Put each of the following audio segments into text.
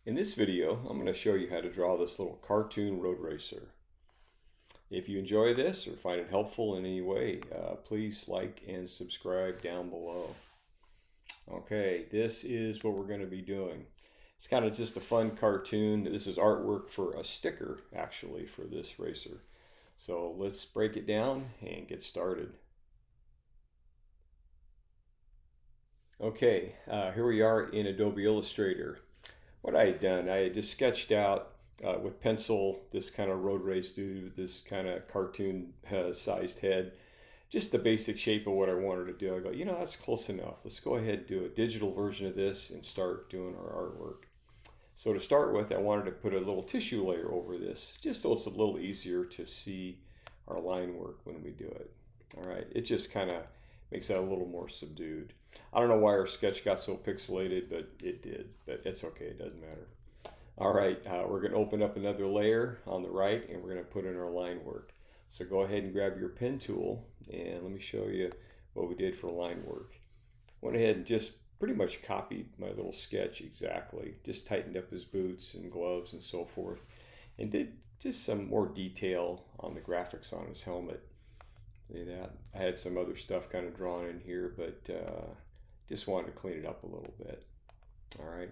In this video, I'm going to show you how to draw this little cartoon road racer. If you enjoy this or find it helpful in any way, please like and subscribe down below. Okay, this is what we're going to be doing. It's kind of just a fun cartoon. This is artwork for a sticker, actually, for this racer. So let's break it down and get started. Okay, here we are in Adobe Illustrator. What I had done, I had just sketched out with pencil this kind of road race dude, this kind of cartoon sized head, just the basic shape of what I wanted to do. I go, that's close enough. Let's go ahead and do a digital version of this and start doing our artwork. So to start with, I wanted to put a little tissue layer over this, just so it's a little easier to see our line work when we do it. All right, it just kind of makes that a little more subdued. I don't know why our sketch got so pixelated, but it did. But it's okay, it doesn't matter. All right, we're going to open up another layer on the right, and we're going to put in our line work. So go ahead and grab your pen tool, and let me show you what we did for line work. Went ahead and just pretty much copied my little sketch exactly. Just tightened up his boots and gloves and so forth, and did just some more detail on the graphics on his helmet. See that? I had some other stuff kind of drawn in here, but just wanted to clean it up a little bit. All right.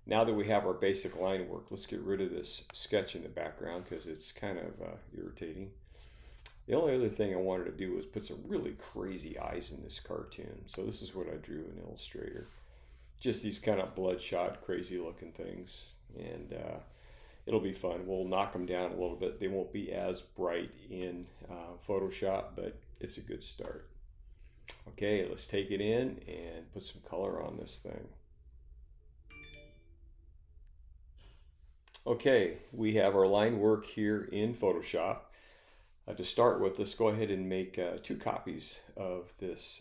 Now that we have our basic line work, let's get rid of this sketch in the background because it's kind of irritating. The only other thing I wanted to do was put some really crazy eyes in this cartoon. So this is what I drew in Illustrator. Just these kind of bloodshot, crazy looking things. And it'll be fun. We'll knock them down a little bit. They won't be as bright in Photoshop, but it's a good start. Okay, let's take it in and put some color on this thing. Okay, we have our line work here in Photoshop. To start with, let's go ahead and make 2 copies of this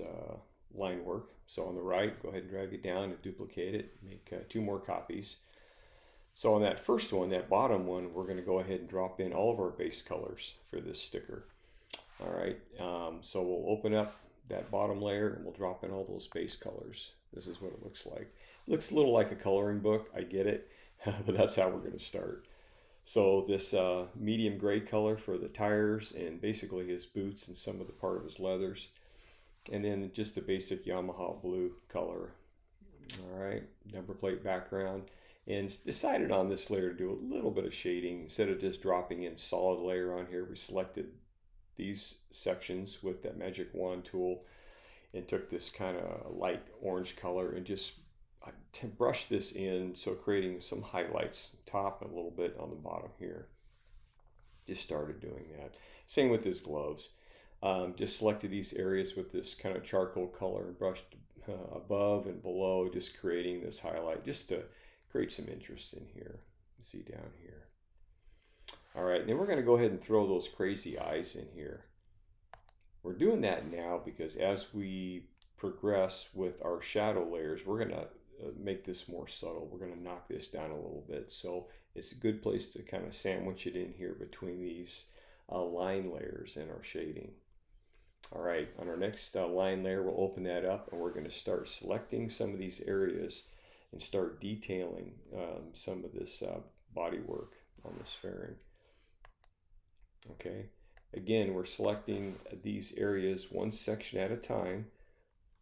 line work. So on the right, go ahead and drag it down and duplicate it, make 2 more copies. So on that first one, that bottom one, we're going to go ahead and drop in all of our base colors for this sticker. All right, so we'll open up that bottom layer and we'll drop in all those base colors. This is what it looks like. It looks a little like a coloring book, I get it, but that's how we're going to start. So this medium gray color for the tires and basically his boots and some of the part of his leathers. And then just the basic Yamaha blue color. All right, number plate background. And decided on this layer to do a little bit of shading. Instead of just dropping in solid layer on here, we selected these sections with that magic wand tool and took this kind of light orange color and just brush this in, so creating some highlights top and a little bit on the bottom here. Just started doing that. Same with his gloves. Just selected these areas with this kind of charcoal color and brushed above and below, just creating this highlight just to create some interest in here. See down here. All right, then we're going to go ahead and throw those crazy eyes in here. We're doing that now because as we progress with our shadow layers, we're going to make this more subtle. We're going to knock this down a little bit. So it's a good place to kind of sandwich it in here between these line layers and our shading. All right, on our next line layer, we'll open that up and we're going to start selecting some of these areas and start detailing some of this body work on this fairing. Okay, again, we're selecting these areas one section at a time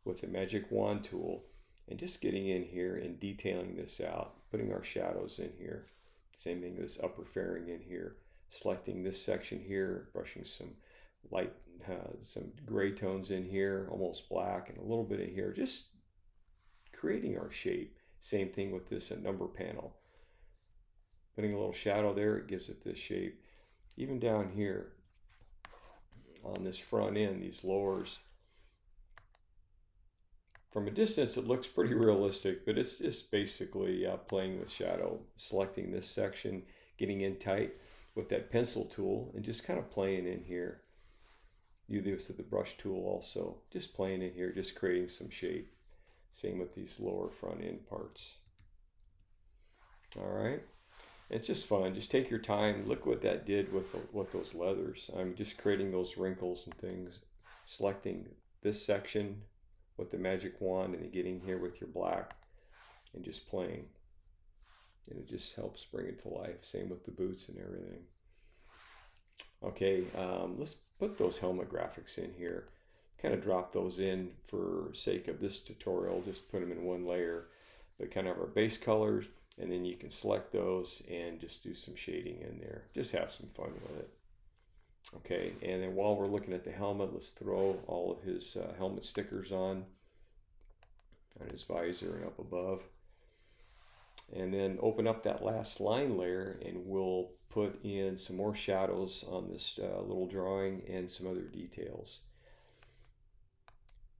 with the magic wand tool and just getting in here and detailing this out, putting our shadows in here. Same thing, this upper fairing in here, selecting this section here, brushing some light, some gray tones in here, almost black, and a little bit in here, just creating our shape. Same thing with this number panel. Putting a little shadow there, it gives it this shape. Even down here on this front end, these lowers, from a distance it looks pretty realistic, but it's just basically playing with shadow, selecting this section, getting in tight with that pencil tool and just kind of playing in here. You do this with the brush tool also, just playing in here, just creating some shape. Same with these lower front end parts. All right. It's just fun. Just take your time. Look what that did with those leathers. I'm just creating those wrinkles and things. Selecting this section with the magic wand and then getting here with your black and just playing. and it just helps bring it to life. Same with the boots and everything. Okay, let's put those helmet graphics in here. Kind of drop those in for sake of this tutorial, just put them in one layer, but kind of our base colors, and then you can select those and just do some shading in there. Just have some fun with it. Okay, and then while we're looking at the helmet, let's throw all of his helmet stickers on his visor and up above. And then open up that last line layer and we'll put in some more shadows on this little drawing and some other details.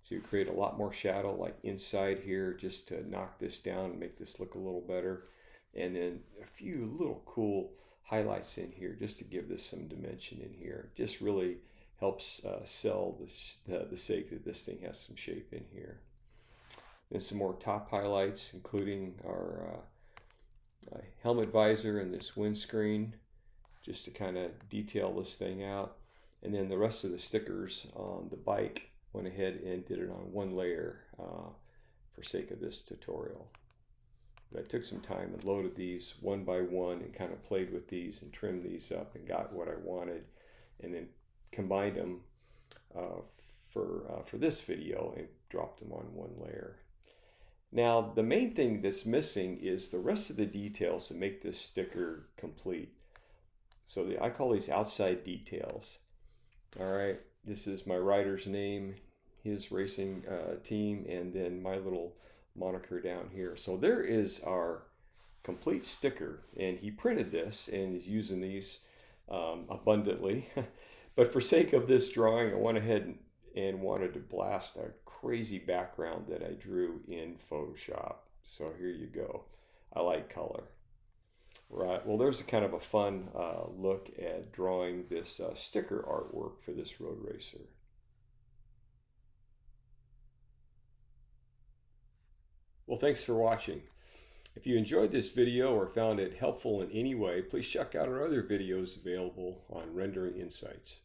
So you create a lot more shadow like inside here just to knock this down and make this look a little better. And then a few little cool highlights in here just to give this some dimension in here. Just really helps sell this, the sake that this thing has some shape in here. Then some more top highlights, including our helmet visor and this windscreen, just to kind of detail this thing out. And then the rest of the stickers on the bike, went ahead and did it on one layer for sake of this tutorial. But I took some time and loaded these one by one and kind of played with these and trimmed these up and got what I wanted, and then combined them for this video and dropped them on one layer. Now the main thing that's missing is the rest of the details to make this sticker complete. So I call these outside details. All right, this is my rider's name, his racing team, and then my little moniker down here. So there is our complete sticker, and he printed this and is using these abundantly. But for sake of this drawing, I went ahead and wanted to blast a crazy background that I drew in Photoshop. So here you go. I like color. Right, well, there's a kind of a fun look at drawing this sticker artwork for this road racer. Well, thanks for watching. If you enjoyed this video or found it helpful in any way, please check out our other videos available on Rendering Insights.